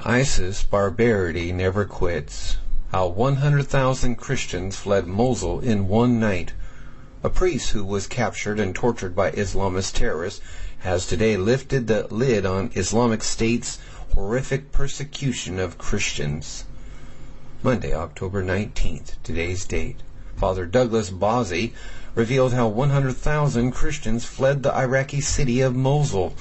ISIS barbarity never quits. How 100,000 Christians fled Mosul in one night. A priest who was captured and tortured by Islamist terrorists has today lifted the lid on Islamic State's horrific persecution of Christians. Monday, October 19th, today's date. Father Douglas Bozzi revealed how 100,000 Christians fled the Iraqi city of Mosul.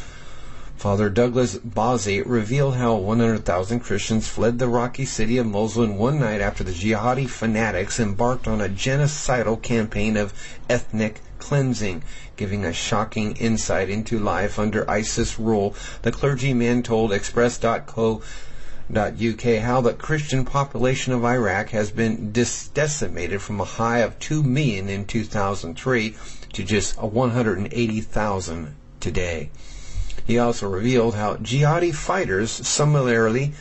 Father Douglas Bozzi revealed how 100,000 Christians fled the Iraqi city of Mosul in one night after the jihadi fanatics embarked on a genocidal campaign of ethnic cleansing, giving a shocking insight into life under ISIS rule. The clergyman told Express.co.uk how the Christian population of Iraq has been decimated from a high of 2 million in 2003 to just 180,000 today. He also revealed how jihadi fighters similarly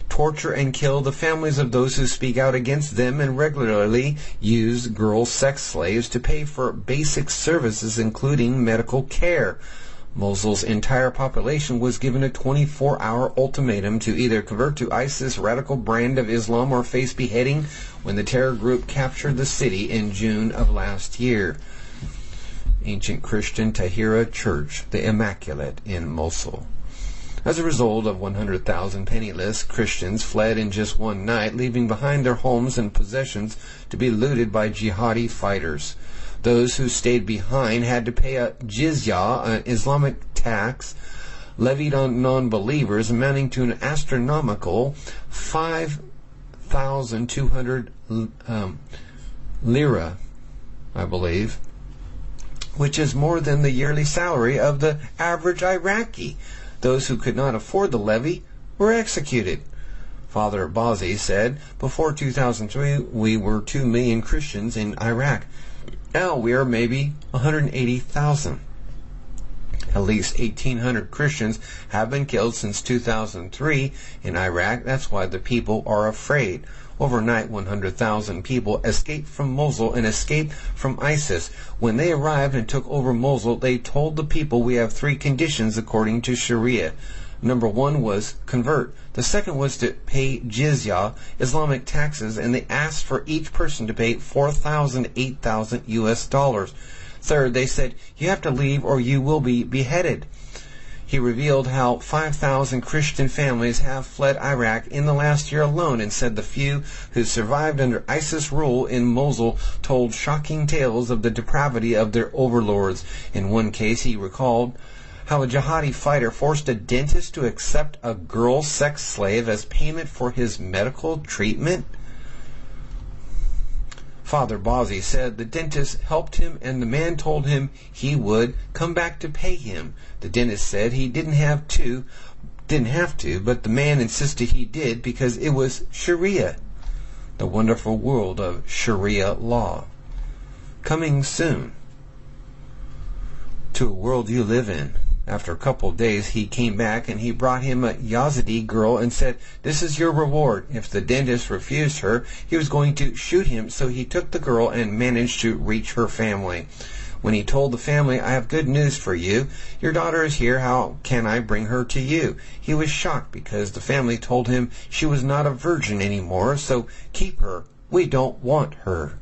torture and kill the families of those who speak out against them and regularly use girl sex slaves to pay for basic services including medical care. Mosul's entire population was given a 24-hour ultimatum to either convert to ISIS radical brand of Islam or face beheading when the terror group captured the city in June of last year. Ancient Christian Tahira Church, the Immaculate in Mosul. As a result of 100,000 penniless Christians fled in just one night, leaving behind their homes and possessions to be looted by jihadi fighters. Those who stayed behind had to pay a jizya, an Islamic tax levied on non-believers, amounting to an astronomical 5,200 lira, I believe, which is more than the yearly salary of the average Iraqi. Those who could not afford the levy were executed. Father Bozzi said, before 2003, we were 2 million Christians in Iraq. Now we are maybe 180,000. At least 1,800 Christians have been killed since 2003 in Iraq. That's why the people are afraid. Overnight, 100,000 people escaped from Mosul and escaped from ISIS. When they arrived and took over Mosul, they told the people, we have 3 conditions according to Sharia. Number 1 was convert. The second was to pay jizya, Islamic taxes, and they asked for each person to pay $4,000, $8,000 US dollars. Third, they said, you have to leave or you will be beheaded. He revealed how 5,000 Christian families have fled Iraq in the last year alone, and said the few who survived under ISIS rule in Mosul told shocking tales of the depravity of their overlords. In one case, he recalled how a jihadi fighter forced a dentist to accept a girl sex slave as payment for his medical treatment. Father Bozzi said the dentist helped him and the man told him he would come back to pay him. The dentist said he didn't have to, but the man insisted he did because it was Sharia, the wonderful world of Sharia law. Coming soon to a world you live in. After a couple of days, he came back and he brought him a Yazidi girl and said, this is your reward. If the dentist refused her, he was going to shoot him, so he took the girl and managed to reach her family. When he told the family, I have good news for you. Your daughter is here. How can I bring her to you? He was shocked because the family told him she was not a virgin anymore, so keep her. We don't want her.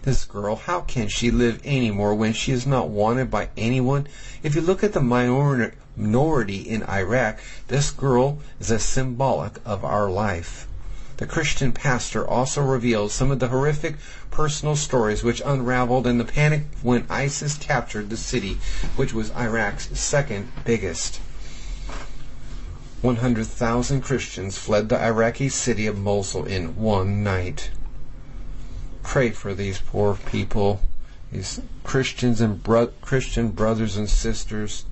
This girl, how can she live anymore when she is not wanted by anyone? If you look at the minority in Iraq, this girl is a symbolic of our life. The Christian pastor also revealed some of the horrific personal stories which unraveled in the panic when ISIS captured the city, which was Iraq's second biggest. 100,000 Christians fled the Iraqi city of Mosul in one night. Pray for these poor people, these Christians and Christian brothers and sisters.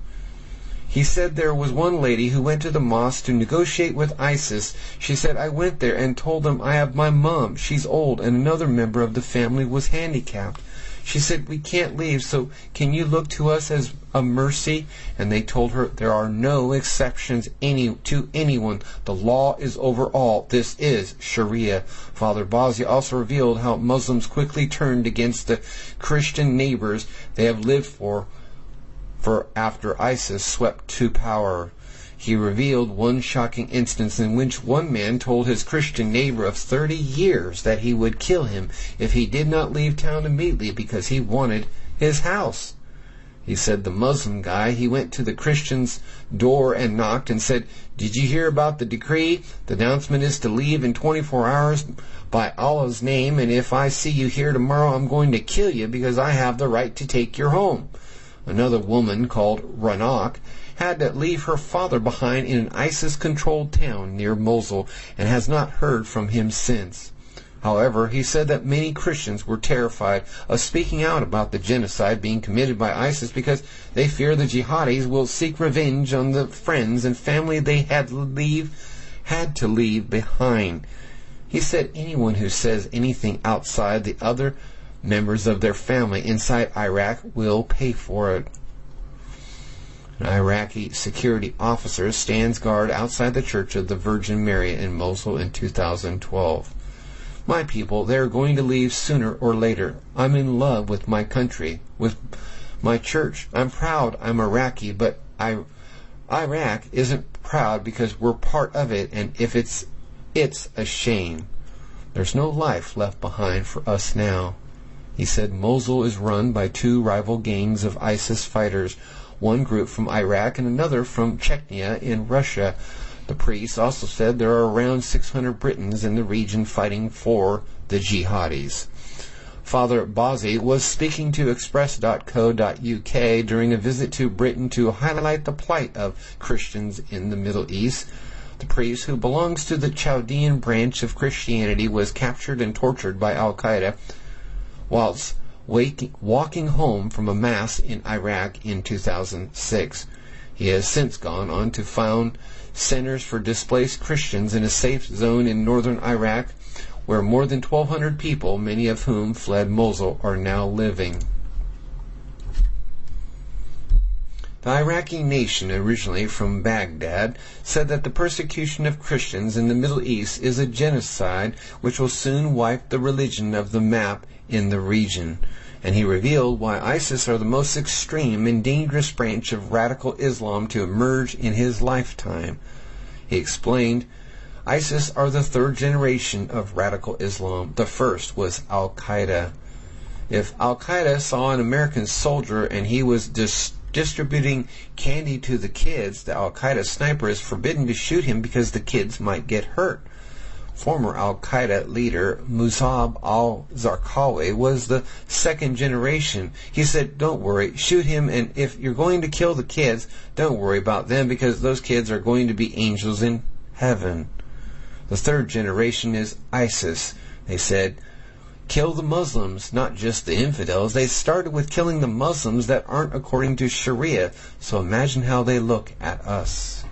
He said there was one lady who went to the mosque to negotiate with ISIS. She said, I went there and told them I have my mom. She's old, and another member of the family was handicapped. She said, we can't leave, so can you look to us as a mercy? And they told her there are no exceptions to anyone. The law is over all. This is Sharia. Father Bozzi also revealed how Muslims quickly turned against the Christian neighbors they have lived for after ISIS swept to power. He revealed one shocking instance in which one man told his Christian neighbor of 30 years that he would kill him if he did not leave town immediately because he wanted his house. He said the Muslim guy, he went to the Christian's door and knocked and said, "Did you hear about the decree? The announcement is to leave in 24 hours by Allah's name, and if I see you here tomorrow, I'm going to kill you because I have the right to take your home." Another woman called Ranak had to leave her father behind in an ISIS-controlled town near Mosul and has not heard from him since. However, he said that many Christians were terrified of speaking out about the genocide being committed by ISIS because they fear the jihadis will seek revenge on the friends and family they had to leave behind. He said anyone who says anything outside the other members of their family inside Iraq will pay for it. An Iraqi security officer stands guard outside the Church of the Virgin Mary in Mosul in 2012. "My people, they are going to leave sooner or later. I'm in love with my country, with my church. I'm proud I'm Iraqi, but Iraq isn't proud because we're part of it, and if it's a shame. There's no life left behind for us now." He said Mosul is run by two rival gangs of ISIS fighters, one group from Iraq and another from Chechnya in Russia. The priest also said there are around 600 Britons in the region fighting for the jihadis. Father Bozzi was speaking to Express.co.uk during a visit to Britain to highlight the plight of Christians in the Middle East. The priest, who belongs to the Chaldean branch of Christianity, was captured and tortured by Al-Qaeda whilst walking home from a mass in Iraq in 2006. He has since gone on to found centers for displaced Christians in a safe zone in northern Iraq, where more than 1,200 people, many of whom fled Mosul, are now living. The Iraqi nation, originally from Baghdad, said that the persecution of Christians in the Middle East is a genocide which will soon wipe the religion of the map in the region. And he revealed why ISIS are the most extreme and dangerous branch of radical Islam to emerge in his lifetime. He explained, ISIS are the third generation of radical Islam. The first was Al-Qaeda. If Al-Qaeda saw an American soldier and he was distributing candy to the kids, the Al-Qaeda sniper is forbidden to shoot him because the kids might get hurt. Former Al-Qaeda leader Musab al-Zarqawi was the second generation. He said, "Don't worry, shoot him, and if you're going to kill the kids, don't worry about them because those kids are going to be angels in heaven." The third generation is ISIS. They said, "Kill the Muslims, not just the infidels." They started with killing the Muslims that aren't according to Sharia, so imagine how they look at us.